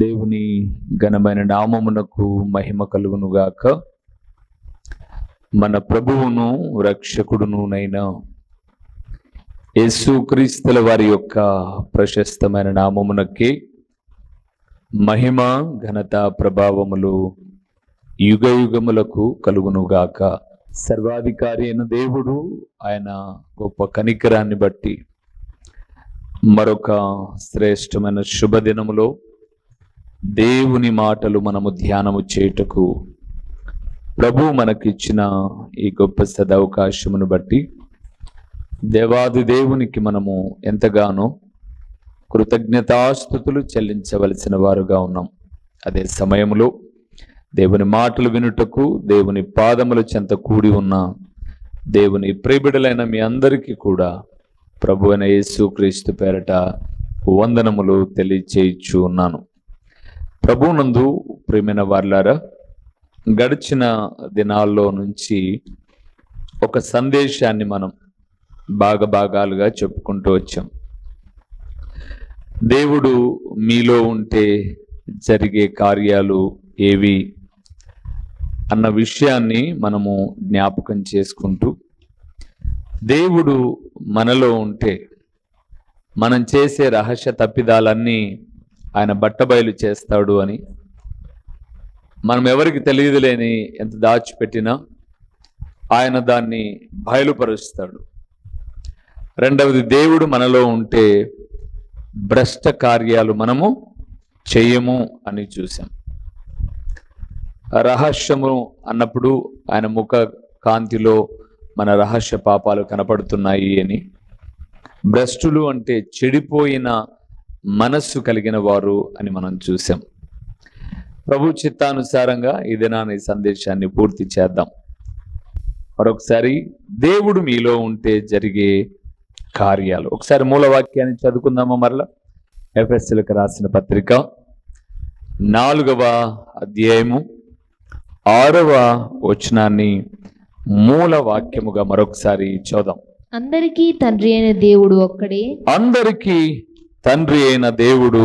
దేవుని ఘనమైన నామమునకు మహిమ కలుగునుగాక. మన ప్రభువును రక్షకుడునునైన యేసుక్రీస్తుల వారి యొక్క ప్రశస్తమైన నామమునకి మహిమ ఘనత ప్రభావములు యుగ యుగములకు కలుగునుగాక. సర్వాధికారి అయిన దేవుడు ఆయన గొప్ప కనికరాన్ని బట్టి మరొక శ్రేష్టమైన శుభదినములో దేవుని మాటలు మనము ధ్యానము చేయుటకు ప్రభు మనకిచ్చిన ఈ గొప్ప సదవకాశమును బట్టి దేవాది దేవునికి మనము ఎంతగానో కృతజ్ఞతాస్తుతులు చెల్లించవలసిన వారుగా ఉన్నాం. అదే సమయంలో దేవుని మాటలు వినుటకు దేవుని పాదముల చెంత కూడి ఉన్న దేవుని ప్రియబిడలైన మీ అందరికీ కూడా ప్రభు అయిన యేసుక్రీస్తు పేరట వందనములు తెలియచేయచ్చు ఉన్నాను. ప్రభువునందు ప్రియమైన వారలారా, గడిచిన దినాల్లో నుంచి ఒక సందేశాన్ని మనం భాగాలుగా చెప్పుకుంటూ వచ్చాం. దేవుడు మీలో ఉంటే జరిగే కార్యాలు ఏవి అన్న విషయాన్ని మనము జ్ఞాపకం చేసుకుంటూ, దేవుడు మనలో ఉంటే మనం చేసే రహస్య తప్పిదాలన్నీ ఆయన బట్టబయలు చేస్తాడు అని, మనం ఎవరికి తెలియదులేని ఎంత దాచిపెట్టినా ఆయన దాన్ని బయలుపరుస్తాడు. రెండవది, దేవుడు మనలో ఉంటే భ్రష్ట కార్యాలు మనము చెయ్యము అని చూసాం. రహస్యము అన్నప్పుడు ఆయన ముఖ కాంతిలో మన రహస్య పాపాలు కనపడుతున్నాయి అని, భ్రష్టులు అంటే చెడిపోయిన మనస్సు కలిగిన వారు అని మనం చూసాం. ప్రభు చిత్తానుసారంగా ఈ దినాన్ని సందేశాన్ని పూర్తి చేద్దాం. మరొకసారి, దేవుడు మీలో ఉంటే జరిగే కార్యాలు. ఒకసారి మూలవాక్యాన్ని చదువుకుందామా మరలా. ఎఫెసీయులకు రాసిన పత్రిక 4వ అధ్యాయము 6వ వచనాన్ని మూల వాక్యముగా మరొకసారి చూద్దాం. అందరికీ తండ్రి అయిన దేవుడు ఒక్కడే. అందరికీ తండ్రి అయిన దేవుడు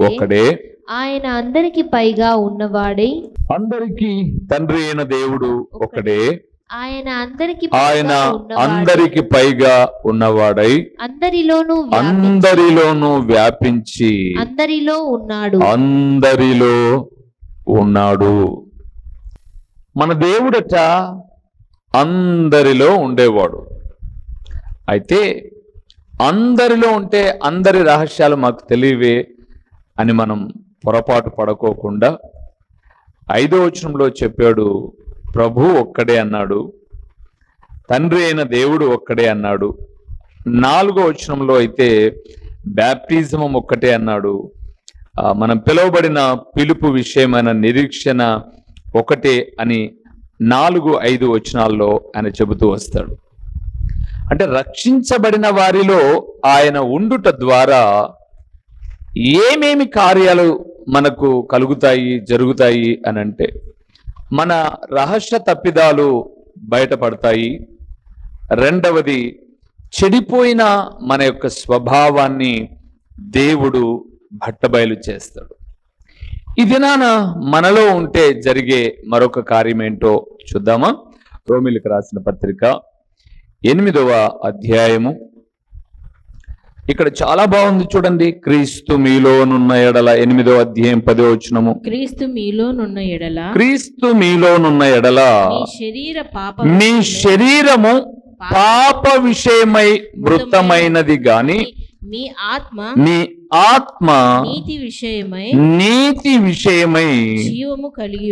ఒక్కడే. ఆయన అందరికి పైగా ఉన్నవాడై. అందరికీ తండ్రి అయిన దేవుడు ఒక్కడే. ఆయన అందరికి పైగా ఉన్నవాడై అందరిలోనూ వ్యాపించి అందరిలో ఉన్నాడు. మన దేవుడట అందరిలో ఉండేవాడు. అయితే అందరిలో ఉంటే అందరి రహస్యాలు మాకు తెలియవే అని మనం పొరపాటు పడుకోకుండా 5వ వచనంలో చెప్పాడు, ప్రభు ఒక్కడే అన్నాడు, తండ్రి అయిన దేవుడు ఒక్కడే అన్నాడు. 4వ వచనంలో అయితే బ్యాప్టిజం ఒక్కటే అన్నాడు. మనం పిలువబడిన పిలుపు విషయమైన నిరీక్షణ ఒకటే అని 4-5 వచనాల్లో ఆయన చెబుతూ వస్తాడు. అంటే రక్షించబడిన వారిలో ఆయన ఉండుట ద్వారా ఏమేమి కార్యాలు మనకు కలుగుతాయి, జరుగుతాయి అని అంటే, మన రహస్య తప్పిదాలు బయటపడతాయి. రెండవది, చెడిపోయిన మన యొక్క స్వభావాన్ని దేవుడు బట్టబయలు చేస్తాడు. ఈ దినాన మనలో ఉంటే జరిగే మరొక కార్యం ఏంటో చూద్దామా. రోమీయులకు రాసిన పత్రిక 8వ అధ్యాయము. ఇక్కడ చాలా బాగుంది చూడండి. క్రీస్తు మీలోనున్న ఎడల 8వ అధ్యాయం 10వ వచనము. క్రీస్తు మీలోనున్న ఎడల మీ శరీరము పాప విషయమై మృతమైనది గాని మీ ఆత్మ నీతి విషయమై జీవము కలిగి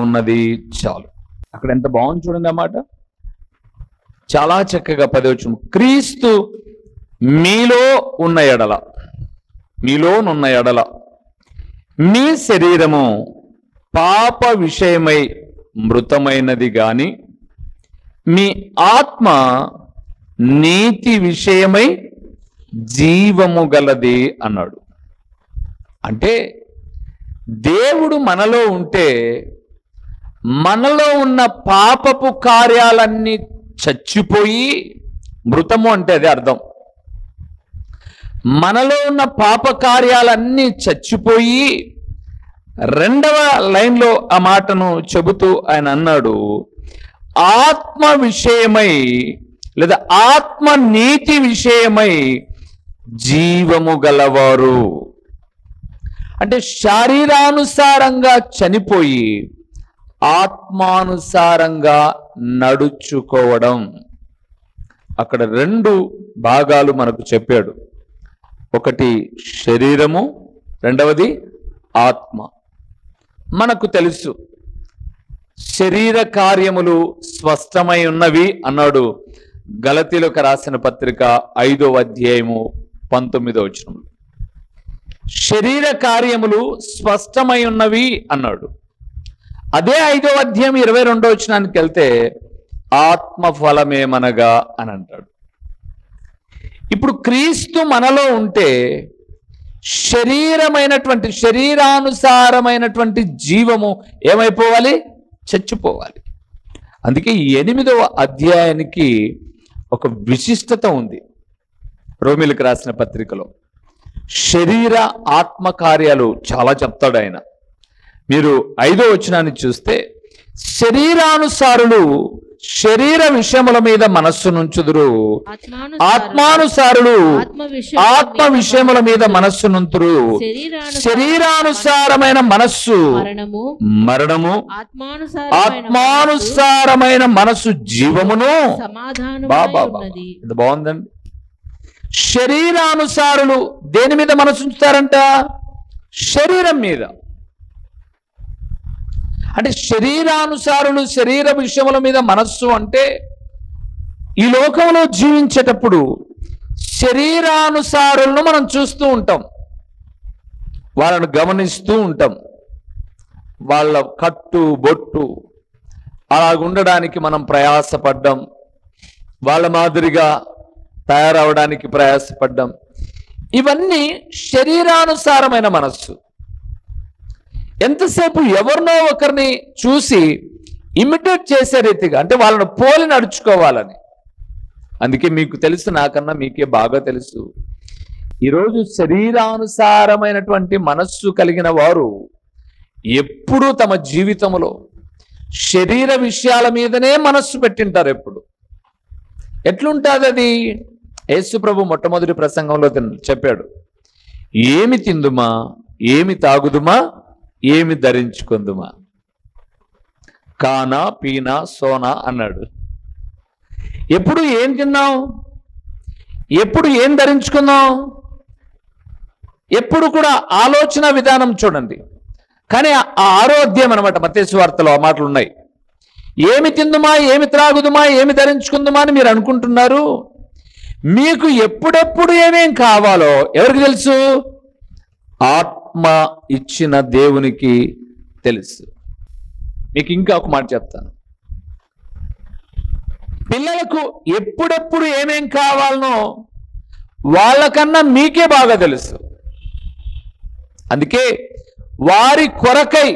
ఉన్నది. చాలు, అక్కడ ఎంత బాగుంది చూడండి అన్నమాట. చాలా చక్కగా 10వ వచనం, క్రీస్తు మీలోనున్న ఎడల మీ శరీరము పాప విషయమై మృతమైనది గాని మీ ఆత్మ నీతి విషయమై జీవము గలది అన్నాడు. అంటే దేవుడు మనలో ఉంటే మనలో ఉన్న పాపపు కార్యాలన్నీ చచ్చిపోయి, మృతము అంటే అదే అర్థం, మనలో ఉన్న పాప కార్యాలన్నీ చచ్చిపోయి, రెండవ లైన్లో ఆ మాటను చెబుతూ ఆయన అన్నాడు, ఆత్మ విషయమై లేదా ఆత్మ నీతి విషయమై జీవము గలవారు. అంటే శారీరానుసారంగా చనిపోయి ఆత్మానుసారంగా నడుచుకోవడం. అక్కడ రెండు భాగాలు మనకు చెప్పాడు. ఒకటి శరీరము, రెండవది ఆత్మ. మనకు తెలుసు శరీర కార్యములు స్పష్టమై ఉన్నవి అన్నాడు గలతీయులకు రాసిన పత్రిక 5వ అధ్యాయము 19వ వచనంలో. శరీర కార్యములు స్పష్టమై ఉన్నవి అన్నాడు. అదే 5వ అధ్యాయం 22వ వచనానికి వెళ్తే ఆత్మ ఫలమేమనగా అని అంటాడు. ఇప్పుడు క్రీస్తు మనలో ఉంటే శరీరానుసారమైనటువంటి జీవము ఏమైపోవాలి? చచ్చిపోవాలి. అందుకే 8వ అధ్యాయానికి ఒక విశిష్టత ఉంది. రోమీలకు రాసిన పత్రికలో శరీర ఆత్మ కార్యాలు చాలా చెప్తాడు ఆయన. మీరు 5వ వచనాన్ని చూస్తే, శరీరానుసారులు శరీర విషయముల మీద మనస్సు నుంచుదురు, ఆత్మానుసారులు ఆత్మ విషయముల మీద మనస్సు నుంతురు. శరీరానుసారమైన మనస్సు మరణము, ఆత్మానుసారమైన మనస్సు జీవమును. ఇది బాగుందండి. శరీరానుసారులు దేని మీద మనసు ఉంచుతారంట? శరీరం మీద. అంటే శరీరానుసారులు శరీర విషయముల మీద మనస్సు అంటే, ఈ లోకంలో జీవించేటప్పుడు శరీరానుసారులను మనం చూస్తూ ఉంటాం, వాళ్ళను గమనిస్తూ ఉంటాం. వాళ్ళ కట్టు బొట్టు అలాగుండడానికి మనం ప్రయాసపడ్డాం, వాళ్ళ మాదిరిగా తయారవడానికి ప్రయాసపడ్డాం. ఇవన్నీ శరీరానుసారమైన మనస్సు. ఎంతసేపు ఎవరినో ఒకరిని చూసి ఇమిటేట్ చేసే రీతిగా, అంటే వాళ్ళను పోలి నడుచుకోవాలని. అందుకే మీకు తెలుసు, నాకన్నా మీకే బాగా తెలుసు, ఈరోజు శరీరానుసారమైనటువంటి మనస్సు కలిగిన వారు ఎప్పుడూ తమ జీవితంలో శరీర విషయాల మీదనే మనస్సు పెట్టింటారు. ఎప్పుడు ఎట్లుంటుంది అది? యేసు ప్రభు మొట్టమొదటి ప్రసంగంలో చెప్పాడు, ఏమి తిందుమా, ఏమి తాగుదుమా, ఏమి ధరించుకుందుమా, కానా పీనా సోనా అన్నాడు. ఎప్పుడు ఏం తిన్నాం, ఎప్పుడు ఏం ధరించుకున్నాం, ఎప్పుడు కూడా ఆలోచన విధానం చూడండి. కానీ ఆ 6వ అధ్యాయం అన్నమాట మత్తయి సువార్తలో ఆ మాటలు ఉన్నాయి. ఏమి తిందుమా, ఏమి త్రాగుదుమా, ఏమి ధరించుకుందుమా అని మీరు అనుకుంటున్నారు. మీకు ఎప్పుడెప్పుడు ఏమేం కావాలో ఎవరికి తెలుసు? ఆత్మ ఇచ్చిన దేవునికి తెలుసు. మీకు ఇంకా ఒక మాట చెప్తాను. పిల్లలకు ఎప్పుడెప్పుడు ఏమేం కావాలనో వాళ్ళకన్నా మీకే బాగా తెలుసు. అందుకే వారి కొరకై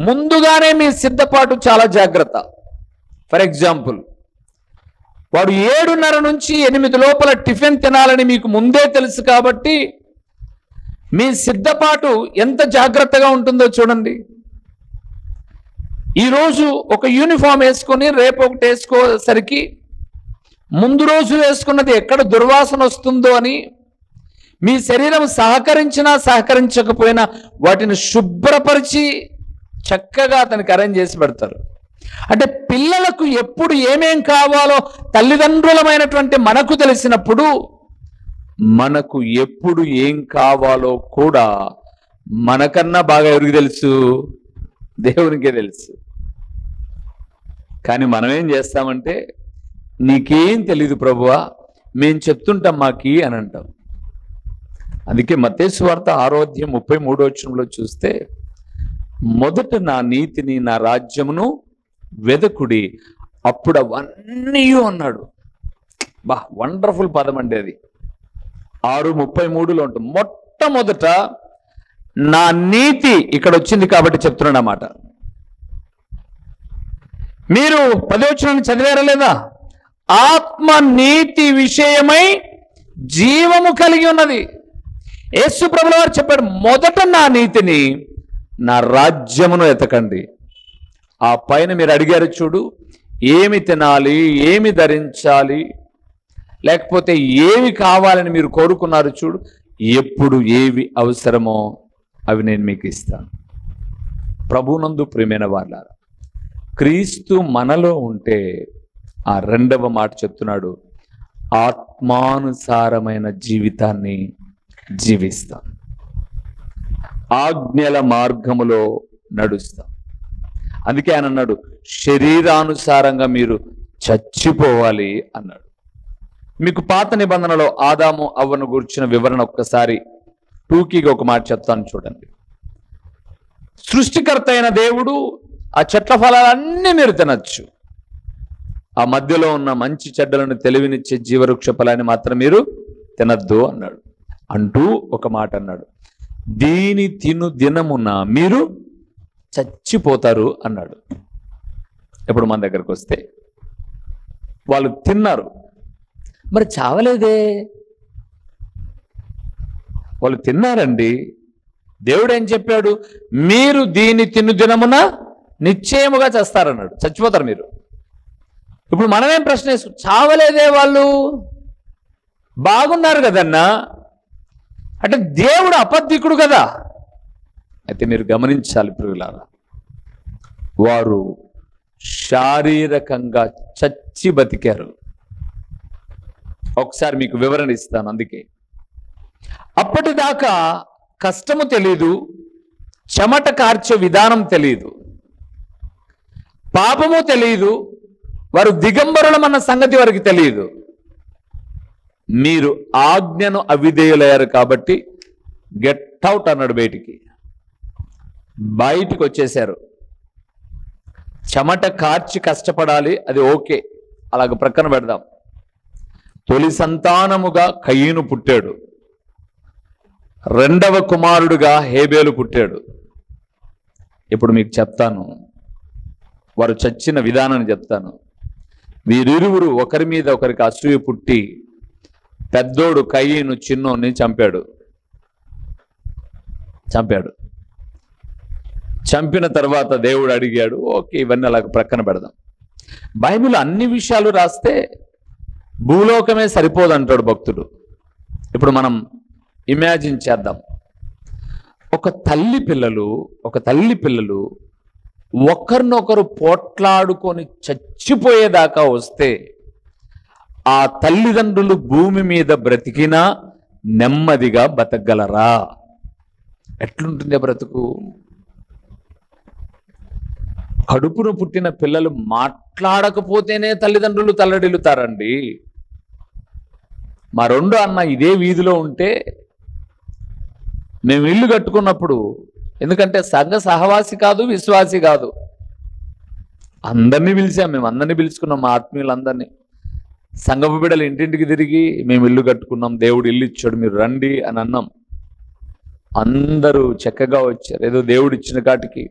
ముందుగానే మీ సిద్ధపాటు చాలా జాగ్రత్త. ఫర్ ఎగ్జాంపుల్, వాడు 7:30 నుంచి 8 లోపల టిఫిన్ తినాలని మీకు ముందే తెలుసు కాబట్టి మీ సిద్ధపాటు ఎంత జాగ్రత్తగా ఉంటుందో చూడండి. ఈరోజు ఒక యూనిఫామ్ వేసుకొని రేపు ఒకటి వేసుకోసరికి ముందు రోజు వేసుకున్నది ఎక్కడ దుర్వాసన వస్తుందో అని మీ శరీరం సహకరించినా సహకరించకపోయినా వాటిని శుభ్రపరిచి చక్కగా అతనికి అరేంజ్ చేసి పెడతారు. అంటే పిల్లలకు ఎప్పుడు ఏమేం కావాలో తల్లిదండ్రులమైనటువంటి మనకు తెలిసినప్పుడు, మనకు ఎప్పుడు ఏం కావాలో కూడా మనకన్నా బాగా ఎవరికి తెలుసు? దేవునికే తెలుసు. కానీ మనం ఏం చేస్తామంటే, నీకేం తెలీదు ప్రభువా, మేము చెప్తుంటాం మాకి అని అంటాం. అందుకే మత్తయి సువార్త 6వ అధ్యాయం 33వ వచనంలో చూస్తే, మొదట నా నీతిని నా రాజ్యమును వెదకుడి, అప్పుడు అవన్నీ అన్నాడు. బా, వండర్ఫుల్ పదం అండి అది. 6:33లో ఉంటుంది. మొట్టమొదట నా నీతి ఇక్కడ వచ్చింది కాబట్టి చెప్తున్నాను అన్నమాట. మీరు 10వ వచనాన్ని చదివారా లేదా? ఆత్మ నీతి విషయమై జీవము కలిగి ఉన్నది. యేసు ప్రభుల వారు చెప్పాడు, మొదట నా నీతిని, నా రాజ్యమును ఎతకండి. ఆ పైన మీరు అడిగారు చూడు, ఏమి తినాలి, ఏమి ధరించాలి, లేకపోతే ఏమి కావాలని మీరు కోరుకున్నారు చూడు, ఎప్పుడు ఏవి అవసరమో అవి నేను మీకు ఇస్తాను. ప్రభునందు ప్రియమైన వాళ్ళారా, క్రీస్తు మనలో ఉంటే ఆ రెండవ మాట చెప్తున్నాడు, ఆత్మానుసారమైన జీవితాన్ని జీవిస్తాం, ఆజ్ఞల మార్గములో నడుస్తాం. అందుకే ఆయన అన్నాడు, శరీరానుసారంగా మీరు చచ్చిపోవాలి అన్నాడు. మీకు పాత నిబంధనలో ఆదాము అవ్వను గురించిన వివరణ ఒక్కసారి టూకీగా ఒక మాట చెప్తాను చూడండి. సృష్టికర్త అయిన దేవుడు ఆ చెట్ల ఫలాలన్నీ మీరు తినచ్చు, ఆ మధ్యలో ఉన్న మంచి చెడ్డలను తెలివినిచ్చే జీవవృక్ష ఫలాన్ని మాత్రం మీరు తినద్దు అన్నాడు. అంటూ ఒక మాట అన్నాడు, దీని తిను దినమున మీరు చచ్చిపోతారు అన్నాడు. ఇప్పుడు మన దగ్గరకు వస్తే వాళ్ళు తిన్నారు, మరి చావలేదే. వాళ్ళు తిన్నారండి. దేవుడు ఏం చెప్పాడు, మీరు దీని తిను దినమున నిశ్చయముగా చేస్తారన్నాడు, చచ్చిపోతారు మీరు. ఇప్పుడు మనమేం ప్రశ్న వేసు, చావలేదే, వాళ్ళు బాగున్నారు కదన్నా అంటే దేవుడు అబద్ధికుడు కదా. అయితే మీరు గమనించాలి ప్రియులారా, వారు శారీరకంగా చచ్చి బతికారు. ఒకసారి మీకు వివరణ ఇస్తాను. అందుకే అప్పటిదాకా కష్టము తెలీదు, చెమట కార్చే విధానం తెలియదు, పాపము తెలియదు, వారు దిగంబరులమన్న సంగతి వారికి తెలియదు. మీరు ఆజ్ఞను అవిధేయులయ్యారు కాబట్టి గెట్ అవుట్ అన్నాడు. బయటికి వచ్చేశారు. చెమట కార్చి కష్టపడాలి, అది ఓకే, అలాగ ప్రక్కన పెడదాం. తొలి సంతానముగా కయీను పుట్టాడు, రెండవ కుమారుడుగా హేబేలు పుట్టాడు. ఇప్పుడు మీకు చెప్తాను, వారు చచ్చిన విధానాన్ని చెప్తాను. వీరిరువురు ఒకరి మీద ఒకరికి అసూయ పుట్టి పెద్దోడు కయీను చిన్నోని చంపాడు. చంపిన తర్వాత దేవుడు అడిగాడు, ఓకే ఇవన్నీ అలాగ ప్రక్కన పెడదాం. బైబిల్ అన్ని విషయాలు రాస్తే భూలోకమే సరిపోదంటాడు భక్తుడు. ఇప్పుడు మనం ఇమాజిన్ చేద్దాం, ఒక తల్లి పిల్లలు ఒకరినొకరు పోట్లాడుకొని చచ్చిపోయేదాకా వస్తే ఆ తల్లిదండ్రులు భూమి మీద బ్రతికినా నెమ్మదిగా బతకగలరా? ఎట్లుంటుంది బ్రతుకు? కడుపును పుట్టిన పిల్లలు మాట్లాడకపోతేనే తల్లిదండ్రులు తల్లడిల్లుతారండి. మా రెండో అన్న ఇదే వీధిలో ఉంటే మేము ఇల్లు కట్టుకున్నప్పుడు, ఎందుకంటే సంఘ సహవాసి కాదు, విశ్వాసి కాదు, అందరినీ పిలిచాం, మేము అందరినీ పిలుచుకున్నాం, మా ఆత్మీయులందరినీ. సంఘపు బిడ్డలు ఇంటింటికి తిరిగి మేము ఇల్లు కట్టుకున్నాం, దేవుడు ఇల్లు ఇచ్చాడు, మీరు రండి అని అన్నాం. అందరూ చక్కగా వచ్చారు. ఏదో దేవుడు ఇచ్చిన కాటికి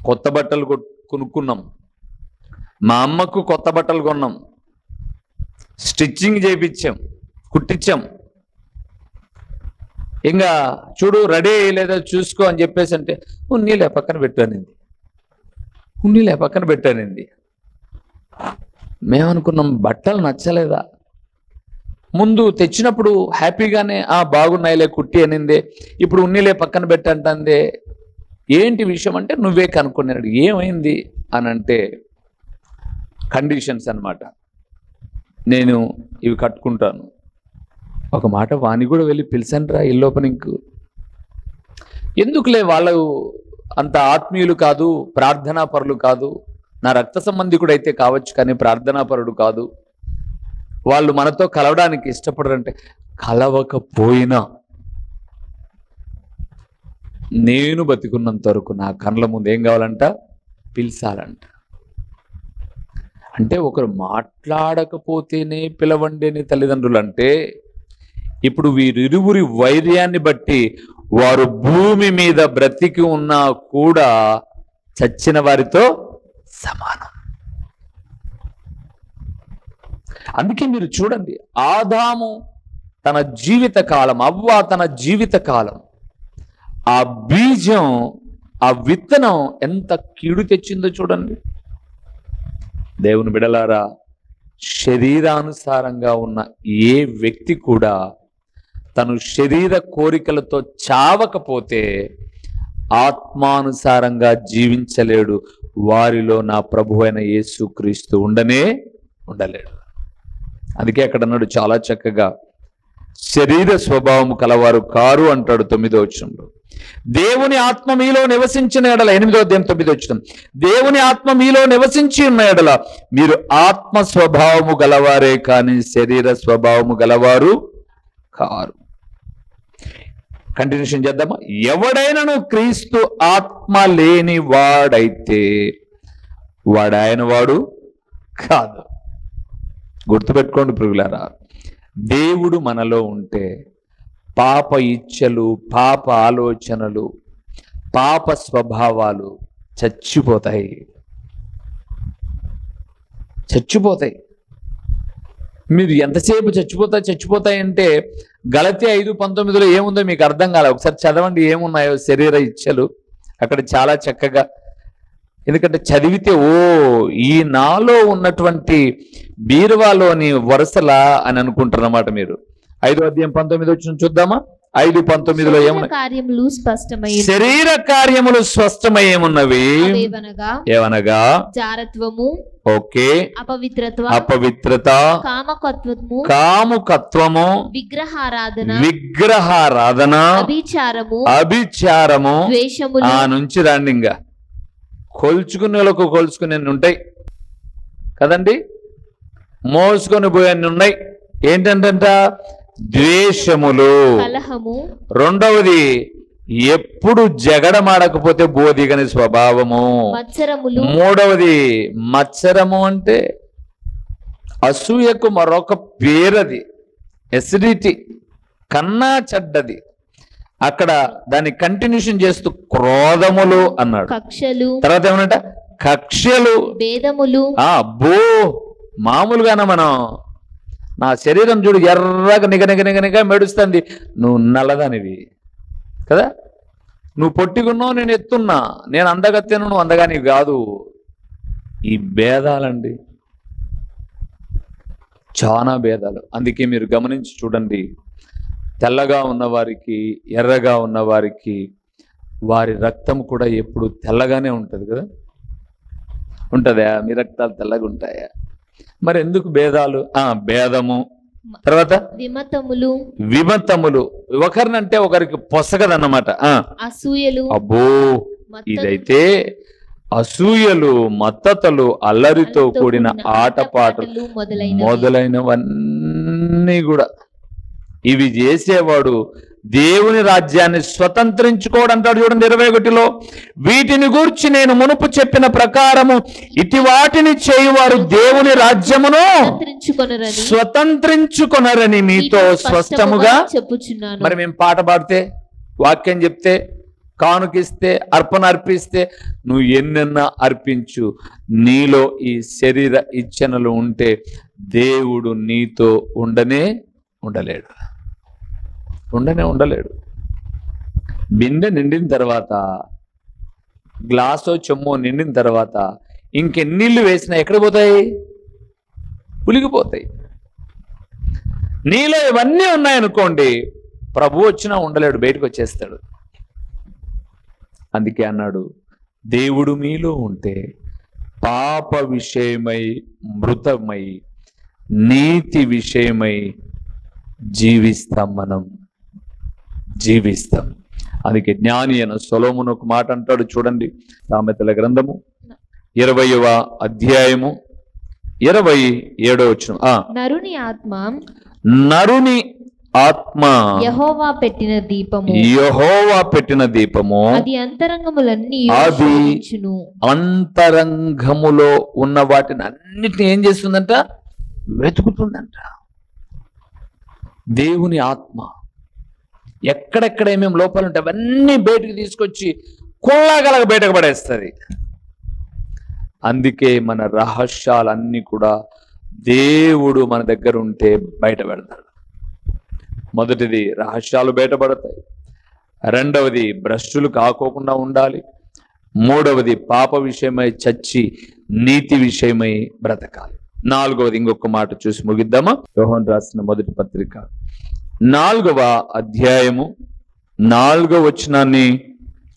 కొత్త బట్టలు కొనుక్కున్నాం, మా అమ్మకు కొత్త బట్టలు కొన్నాం, స్టిచ్చింగ్ చేయించాం, కుట్టించాం. ఇంకా చూడు రెడీ అయ్యలేదో చూసుకో అని చెప్పేసి అంటే ఉన్నీలే పక్కన పెట్టానింది. మేమనుకున్నాం బట్టలు నచ్చలేదా? ముందు తెచ్చినప్పుడు హ్యాపీగానే బాగున్నాయిలే కుట్టి అనిందే, ఇప్పుడు ఉన్నీలే పక్కన పెట్టంటే ఏంటి విషయం అంటే నువ్వే కనుక్కున్నాడు. ఏమైంది అని అంటే కండిషన్స్ అన్నమాట. నేను ఇవి కట్టుకుంటాను. ఒక మాట వాణి కూడా వెళ్ళి పిలిచండ్రా ఇల్లు ఓపెనింగ్కు. ఎందుకులే, వాళ్ళు అంత ఆత్మీయులు కాదు, ప్రార్థనా పరులు కాదు. నా రక్త సంబంధికుడు అయితే కావచ్చు కానీ ప్రార్థనా పరుడు కాదు. వాళ్ళు మనతో కలవడానికి ఇష్టపడరంటే, కలవకపోయినా నేను బతికున్నంత వరకు నా కళ్ళ ముందు ఏం కావాలంట? పిలిచాలంట. అంటే ఒకరు మాట్లాడకపోతేనే పిలవండి అని తల్లిదండ్రులు అంటే, ఇప్పుడు వీరిరువురి వైర్యాన్ని బట్టి వారు భూమి మీద బ్రతికి ఉన్నా కూడా చచ్చిన వారితో సమానం. అందుకే మీరు చూడండి, ఆదాము తన జీవిత కాలం, అవ్వ తన జీవిత కాలం, ఆ బీజం, ఆ విత్తనం ఎంత కీడు తెచ్చిందో చూడండి. దేవుని బిడలారా, శరీరానుసారంగా ఉన్న ఏ వ్యక్తి కూడా తను శరీర కోరికలతో చావకపోతే ఆత్మానుసారంగా జీవించలేడు. వారిలో నా ప్రభువైన యేసుక్రీస్తు ఉండలేడు. అందుకే అక్కడ అన్నాడు చాలా చక్కగా, శరీర స్వభావం కలవారు కారు అంటాడు 9వ వచనంలో. దేవుని ఆత్మ మీలో నివసించిన ఎడల, 8వ అధ్యాయం 9వ వచనం, దేవుని ఆత్మ మీలో నివసించి ఉన్న ఎడల మీరు ఆత్మ స్వభావము గలవారే కానీ శరీర స్వభావము గలవారు కారు. కంటిన్యూషన్ చేద్దామా? ఎవడైనను క్రీస్తు ఆత్మ లేని వాడైతే వాడాయన వాడు కాదు. గుర్తుపెట్టుకోండి ప్రియులారా, దేవుడు మనలో ఉంటే పాప ఇచ్చలు, పాప ఆలోచనలు, పాప స్వభావాలు చచ్చిపోతాయి. మీరు ఎంతసేపు చచ్చిపోతాయి అంటే గలతీ 5:19 ఏముందో మీకు అర్థం కాలే. ఒకసారి చదవండి ఏమున్నాయో శరీర ఇచ్చలు అక్కడ చాలా చక్కగా. ఎందుకంటే చదివితే ఈ నాలో ఉన్నటువంటి బీరువాలోని వరుసలా అని అనుకుంటారన్నమాట మీరు. 5వ అధ్యాయం 19వ వచనం చూద్దామా? 5:19 ఏమున్నాయి? శరీర కార్యములు స్పష్టమయ్యేమున్నవి. ఏవనగా జారత్వము, ఓకే, అపవిత్రత, కాముకత్వము, విగ్రహారాధన, అభిచారము, ఆ నుంచి రండి. ఇంకా కొలుచుకునే ఉంటాయి కదండి, మోసుకొని పోయన్ని ఉన్నాయి. ఏంటంట? ద్వేషములు, రెండవది ఎప్పుడు జగడమాడకపోతే బోధిగని స్వభావము, మూడవది మత్సరము అంటే అసూయకు మరొక పేరది, ఎసిడిటీ, కన్నా చెడ్డది. అక్కడ దాన్ని కంటిన్యూషన్ చేస్తూ క్రోధములు అన్నాడు. తర్వాత ఏమన్నట? కక్ష్యలు, భేదములు. మామూలుగానే మనం, నా శరీరం చూడు ఎర్రగా నిగనిగనిగనిగా మెడుస్తుంది, నువ్వు నల్లదానివి కదా, నువ్వు పొట్టిగున్నావు నేను ఎత్తున్నా, నేను అందగత్తెను నువ్వు అందగానివి కాదు. ఈ భేదాలండి, చాలా భేదాలు. అందుకే మీరు గమనించి చూడండి, తెల్లగా ఉన్నవారికి, ఎర్రగా ఉన్నవారికి వారి రక్తం కూడా ఎప్పుడు తెల్లగానే ఉంటుంది కదా. ఉంటుందా? మీ రక్తాలు తెల్లగా ఉంటాయా? మరి ఎందుకు భేదాలు? భేదము, తర్వాత విమతములు, ఒకరినంటే ఒకరికి పొసగదన్నమాట. అసూయలు, అబ్బో ఇదైతే అసూయలు, మత్తతలు, అల్లరితో కూడిన ఆటపాటలు మొదలైనవన్నీ కూడా. ఇవి చేసేవాడు దేవుని రాజ్యాన్ని స్వతంత్రించుకోడంటాడు. చూడండి 21లో, వీటిని గూర్చి నేను మునుపు చెప్పిన ప్రకారము ఇటు వాటిని చేయువారు దేవుని రాజ్యమును స్వతంత్రించుకొనరని మీతో స్పష్టముగా చెప్పుచున్నాను. మరి మేము పాట పాడితే, వాక్యం చెప్తే, కానుకిస్తే, అర్పణ అర్పిస్తే, నువ్వు ఎన్నెన్నా అర్పించు, నీలో ఈ శరీర ఇచ్చనలు ఉంటే దేవుడు నీతో ఉండలేడు. బిందె నిండిన తర్వాత, గ్లాసో చెమ్మో నిండిన తర్వాత ఇంకెన్నీళ్ళు వేసినా ఎక్కడ పోతాయి? ఉలిగిపోతాయి. నీలో ఇవన్నీ ఉన్నాయనుకోండి, ప్రభు వచ్చినా ఉండలేడు, బయటకు వచ్చేస్తాడు. అందుకే అన్నాడు, దేవుడు మీలో ఉంటే పాప విషయమై మృతమై నీతి విషయమై జీవిస్తాం. అందుకే జ్ఞాని అయిన సొలొమోను ఒక మాట అంటాడు చూడండి, సామెతల గ్రంథము 20వ అధ్యాయము 27వ వచనం. నరుని ఆత్మ యెహోవా పెట్టిన దీపము, అది అంతరంగములో ఉన్న వాటిని అన్నిటిని ఏం చేస్తుందంట? వెతుకుతుందంట. దేవుని ఆత్మ ఎక్కడెక్కడ ఏమేమి లోపాలు ఉంటాయి అవన్నీ బయటకు తీసుకొచ్చి కొల్లాగలగ బయటకు పడేస్తుంది. అందుకే మన రహస్యాలన్నీ కూడా దేవుడు మన దగ్గర ఉంటే బయట పెడతాడు. మొదటిది రహస్యాలు బయటపడతాయి, రెండవది భ్రష్టులు కాకోకుండా ఉండాలి, మూడవది పాప విషయమై చచ్చి నీతి విషయమై బ్రతకాలి, నాలుగవది ఇంకొక మాట చూసి ముగిద్దామా. యోహాను రాసిన మొదటి పత్రిక 4వ అధ్యాయము 4వ వచనాన్ని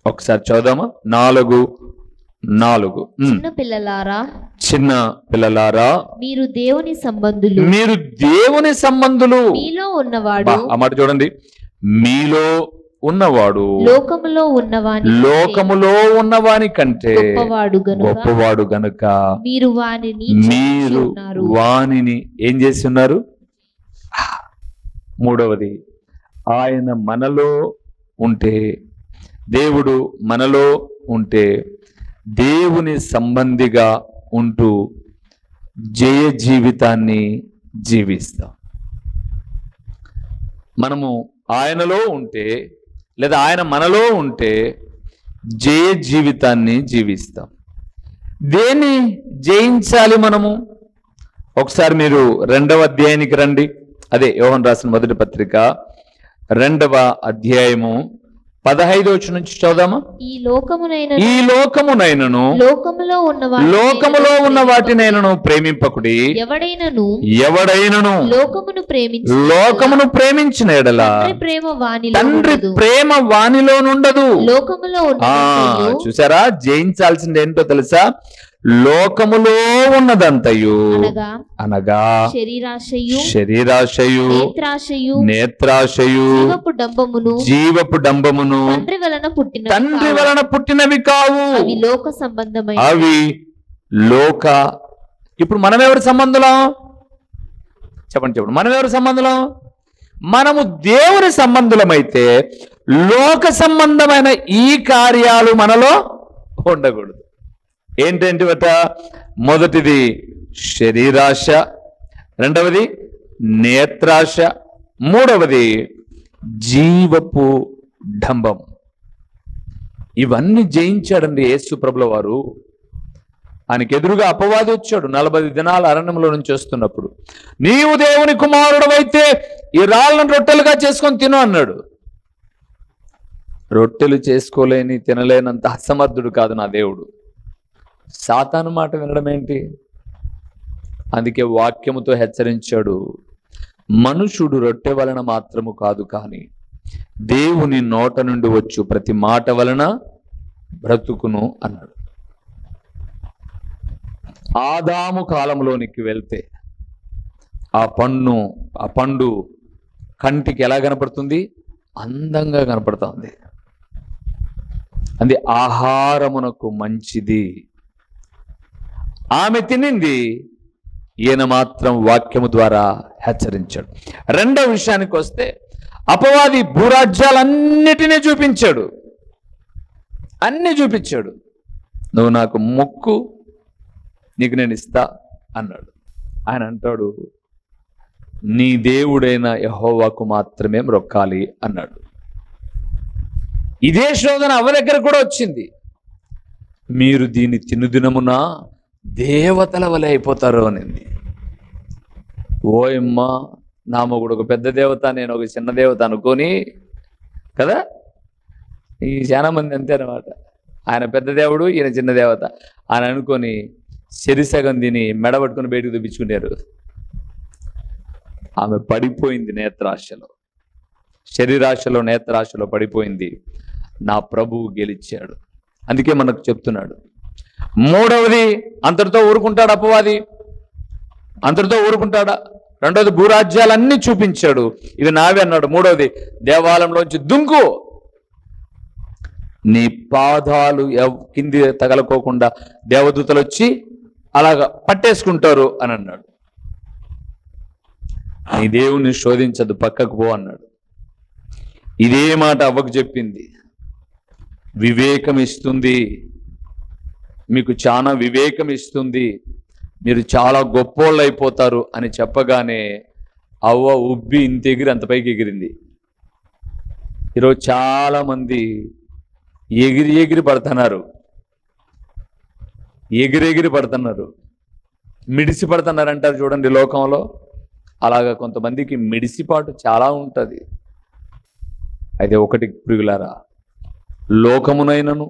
ఒకసారి చదువుదామా. 4:4 చిన్న పిల్లలారా చిన్న పిల్లలారా మీరు దేవుని సంబంధులు, మీరు దేవుని సంబంధులు. మీలో ఉన్నవాడు ఆ మాట చూడండి, మీలో ఉన్నవాడు లోకములో ఉన్నవాని లోకములో ఉన్నవాని కంటే గొప్పవాడు గనుక మీరు వానిని మీరు ఉన్నారు. వానిని ఏం చేసి ఉన్నారు. మూడవది, ఆయన మనలో ఉంటే, దేవుడు మనలో ఉంటే దేవుని సంబంధిగా ఉంటూ జయ జీవితాన్ని జీవిస్తాం. మనము ఆయనలో ఉంటే లేదా ఆయన మనలో ఉంటే జయ జీవితాన్ని జీవిస్తాం. దేన్ని జయించాలి మనము? ఒకసారి మీరు 2వ అధ్యాయానికి రండి. అదే యోహాను రాసిన మొదటి పత్రిక 2వ అధ్యాయము 15వ వచనం నుంచి చదువుదామా. ఈ లోకమునైనను లోకములో ఉన్న వాటినైనను ప్రేమింపకుడి. ఎవడైనను లోకమును ప్రేమించిన ఎడల తండ్రి ప్రేమ వానిలో నుండదు. చూసారా, జయించాల్సింది ఏంటో తెలుసా? లోకములో ఉన్నదంతయు అనగా శరీరాశయు, నేత్రాశయు, జీవపు డంబమును తండ్రి వలన పుట్టినవి కావు, అవి లోక. ఇప్పుడు మనం ఎవరి సంబంధులం? చెప్పండి. మనం ఎవరి సంబంధులం? మనము దేవుని సంబంధులమైతే లోక సంబంధమైన ఈ కార్యాలు మనలో ఉండకూడదు. ఏంటంటివట? మొదటిది శరీరాశ, రెండవది నేత్రాశ, మూడవది జీవపు డంబం. ఇవన్నీ జయించాడండి యేసు ప్రభుల వారు. ఆయనకు ఎదురుగా అపవాది వచ్చాడు 40 దినాల అరణ్యంలో నుంచి వస్తున్నప్పుడు. నీవు దేవుని కుమారుడవైతే ఈ రాళ్ళను రొట్టెలుగా చేసుకొని తిను అన్నాడు. రొట్టెలు చేసుకోలేని తినలేనంత అసమర్థుడు కాదు నా దేవుడు. సాతాను మాట వినడం ఏంటి? అందుకే వాక్యముతో హెచ్చరించాడు, మనుషుడు రొట్టె వలన మాత్రము కాదు కానీ దేవుని నోట నుండి వచ్చు ప్రతి మాట వలన బ్రతుకును అన్నాడు. ఆదాము కాలంలోనికి వెళ్తే ఆ పండు కంటికి ఎలా కనపడుతుంది? అందంగా కనపడుతుంది. అది ఆహారమునకు మంచిది. ఆమె తినింది, ఈయన మాత్రం వాక్యము ద్వారా హెచ్చరించాడు. రెండో విషయానికి వస్తే అపవాది భూరాజ్యాలన్నిటినీ చూపించాడు. అన్నీ చూపించాడు. నువ్వు నాకు మొక్కు, నీకు నేను ఇస్తా అన్నాడు. ఆయన అంటాడు, నీ దేవుడైన యెహోవాకు మాత్రమే మొక్కాలి అన్నాడు. ఇదే శోధన అవ్వ దగ్గర కూడా వచ్చింది. మీరు దీన్ని తినుదినమున దేవతల వలె అయిపోతారు అనింది. ఓయమ్మ, నా మొగుడు ఒక పెద్ద దేవత, నేను ఒక చిన్న దేవత అనుకొని కదా. ఈ చాలా మంది అంతే అన్నమాట. ఆయన పెద్ద దేవుడు, ఈయన చిన్న దేవత ఆయన అనుకొని శరీసగం తిని మెడబట్టుకుని బయటకు చూపించుకున్నారు. ఆమె పడిపోయింది నేత్రాశలో, శరీరాశలో నేత్రాశలో పడిపోయింది. నా ప్రభువు గెలిచాడు. అందుకే మనకు చెప్తున్నాడు. మూడవది, అంతటితో ఊరుకుంటాడు అపవాది? అంతటితో ఊరుకుంటాడా? రెండవది, భూరాజ్యాలన్నీ చూపించాడు, ఇవి నావే అన్నాడు. మూడవది, దేవాలయంలోంచి దుంకు, నీ పాదాలు కింది తగలకోకుండా దేవదూతలు వచ్చి అలాగా పట్టేసుకుంటారు అని అన్నాడు. నీ దేవుణ్ణి శోధించదు, పక్కకు పో అన్నాడు. ఇదే మాట అవ్వకు చెప్పింది. వివేకం ఇస్తుంది, మీకు చాలా వివేకం ఇస్తుంది, మీరు చాలా గొప్పోళ్ళు అయిపోతారు అని చెప్పగానే అవ్వ ఉబ్బి ఇంత ఎగిరి అంత పైకి ఎగిరింది. ఈరోజు చాలా మంది ఎగిరి పడుతున్నారు, ఎగిరి పడుతున్నారు, మిడిసి పడుతున్నారు అంటారు చూడండి లోకంలో. అలాగా కొంతమందికి మిడిసిపాటు చాలా ఉంటుంది. అయితే ఒకటి ప్రియులారా, లోకమునైనను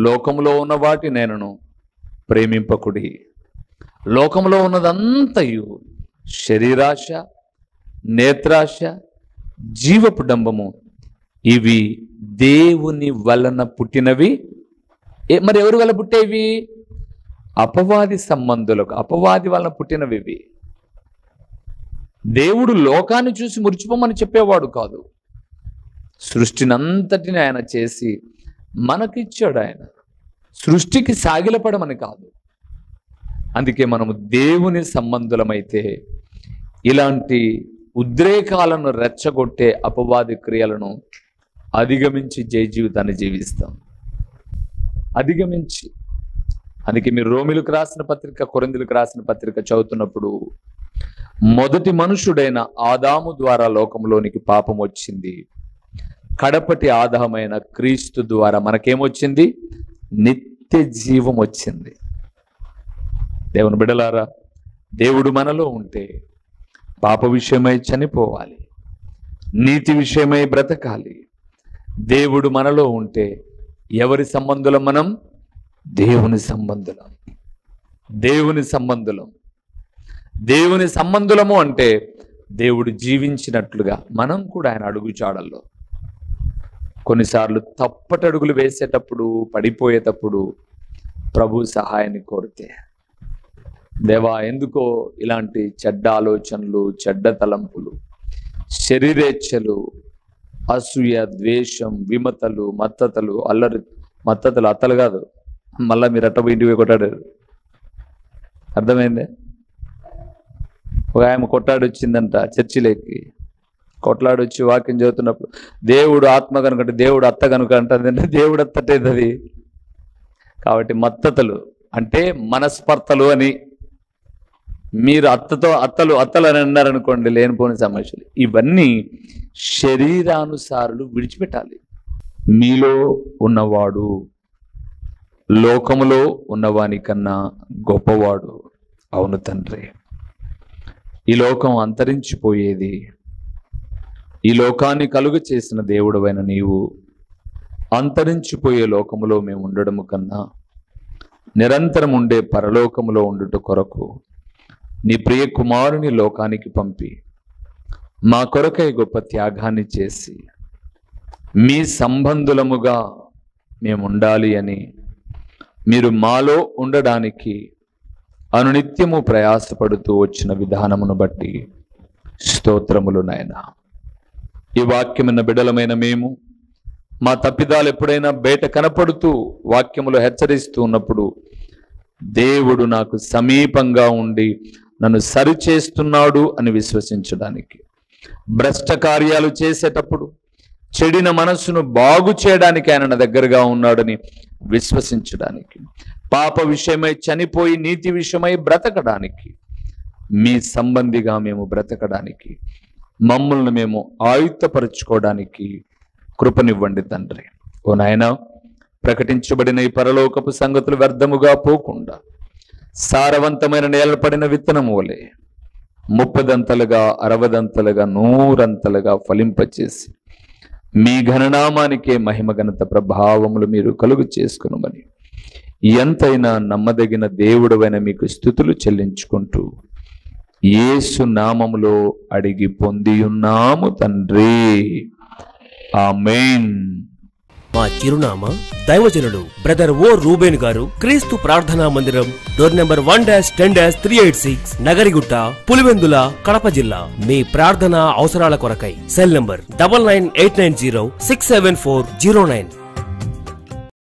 లోకములో ఉన్న వాటినైనను ప్రేమింపకుడి. లోకములో ఉన్నదంతయు శరీరాశ, నేత్రాశ, జీవపు డంబము, ఇవి దేవుని వలన పుట్టినవి. మరి ఎవరి వల్ల పుట్టేవి? అపవాది సంబంధులకు, అపవాది వలన పుట్టినవి ఇవి. దేవుడు లోకాన్ని చూసి మురిచిపోమని చెప్పేవాడు కాదు. సృష్టినంతటిని ఆయన చేసి మనకిచ్చాడు. ఆయన సృష్టికి సాగిలపడమని కాదు. అందుకే మనము దేవుని సంబంధులమైతే ఇలాంటి ఉద్రేకాలను రెచ్చగొట్టే అపవాది క్రియలను అధిగమించి జయ జీవితాన్ని జీవిస్తాం. అధిగమించి. అందుకే మీరు రోమిలకు రాసిన పత్రిక, కొరింథీయులకు రాసిన పత్రిక చదువుతున్నప్పుడు మొదటి మనుషుడైన ఆదాము ద్వారా లోకంలోనికి పాపం వచ్చింది. కడపటి ఆదామైన క్రీస్తు ద్వారా మనకేమొచ్చింది? నిత్య జీవం వచ్చింది. దేవుని బిడ్డలారా, దేవుడు మనలో ఉంటే పాప విషయమై చనిపోవాలి, నీతి విషయమై బ్రతకాలి. దేవుడు మనలో ఉంటే ఎవరి సంబంధులం మనం? దేవుని సంబంధులం. దేవుని సంబంధులం. దేవుని సంబంధులము అంటే దేవుడు జీవించినట్లుగా మనం కూడా ఆయన అడుగుచాడల్లో. కొన్నిసార్లు తప్పటడుగులు వేసేటప్పుడు, పడిపోయేటప్పుడు ప్రభు సహాయాన్ని కోరితే, దేవా ఎందుకో ఇలాంటి చెడ్డ ఆలోచనలు, చెడ్డ తలంపులు, శరీరేచ్ఛలు, అసూయ, ద్వేషం, విమతలు, మత్తతలు, అల్లరి, మత్తతలు అత్తలు కాదు, మళ్ళా మీరు అట్ట ఇంటికి కొట్టాడారు. అర్థమైందే? ఒక ఆమె కొట్లాడొచ్చిందంట చర్చిలోకి. కొట్లాడొచ్చి వాక్యం చదువుతున్నప్పుడు దేవుడు ఆత్మ కనుకంటే దేవుడు అత్త కనుక అంటే దేవుడు అత్తటేది. కాబట్టి మత్తతలు అంటే మనస్పర్ధలు అని. మీరు అత్తలు అని అన్నారనుకోండి, లేనిపోని సమస్యలు. ఇవన్నీ శరీరానుసారులు విడిచిపెట్టాలి. మీలో ఉన్నవాడు లోకములో ఉన్నవాని కన్నా గొప్పవాడు. అవును తండ్రి, ఈ లోకం అంతరించిపోయేది. ఈ లోకాన్ని కలుగ చేసిన దేవుడవైన నీవు అంతరించిపోయే లోకములో మేము ఉండడము కన్నా నిరంతరం ఉండే పరలోకములో ఉండుట కొరకు నీ ప్రియ కుమారుని లోకానికి పంపి మా కొరకై గొప్ప త్యాగాన్ని చేసి మీ సంబంధులముగా మేము ఉండాలి అని మీరు మాలో ఉండడానికి అనునిత్యము ప్రయాసపడుతూ వచ్చిన విధానమును బట్టి స్తోత్రములు నాయనా. ఈ వాక్యమున్న బిడ్డలమైన మేము మా తప్పిదాలు ఎప్పుడైనా బయట కనపడుతూ వాక్యములో హెచ్చరిస్తూ ఉన్నప్పుడు దేవుడు నాకు సమీపంగా ఉండి నన్ను సరిచేస్తున్నాడు అని విశ్వసించడానికి, భ్రష్ట కార్యాలు చేసేటప్పుడు చెడిన మనస్సును బాగు చేయడానికి ఆయన నా దగ్గరగా ఉన్నాడని విశ్వసించడానికి, పాప విషయమై చనిపోయి నీతి విషయమై బ్రతకడానికి, మీ సంబంధిగా మేము బ్రతకడానికి, మమ్మల్ని మేము ఆయుత్తపరుచుకోవడానికి కృపనివ్వండి తండ్రి. ఓ నాయనా, ప్రకటించబడిన ఈ పరలోకపు సంగతులు వ్యర్థముగా పోకుండా సారవంతమైన నేలపడిన విత్తనము వలె 30దంతలుగా 60దంతలుగా 100ంతలుగా ఫలింపచేసి మీ ఘననామానికే మహిమ ఘనత ప్రభావములు మీరు కలుగు చేసుకునమని ఎంతైనా నమ్మదగిన దేవుడవైన మీకు స్తుతులు చెల్లించుకుంటూ యేసు నామములో అడిగి పొందియున్నాము తండ్రి. ఆమేన్. మా చిరునామా దైవజనులు బ్రదర్ ఓ రూబేన్ గారు, క్రీస్తు ప్రార్థనా మందిరం, డోర్ నెంబర్ 1-10-386, నగరిగుట్ట, పులివెందుల, కడప జిల్లా. మీ ప్రార్థనా అవసరాల కొరకై సెల్ నంబర్ 9989067409.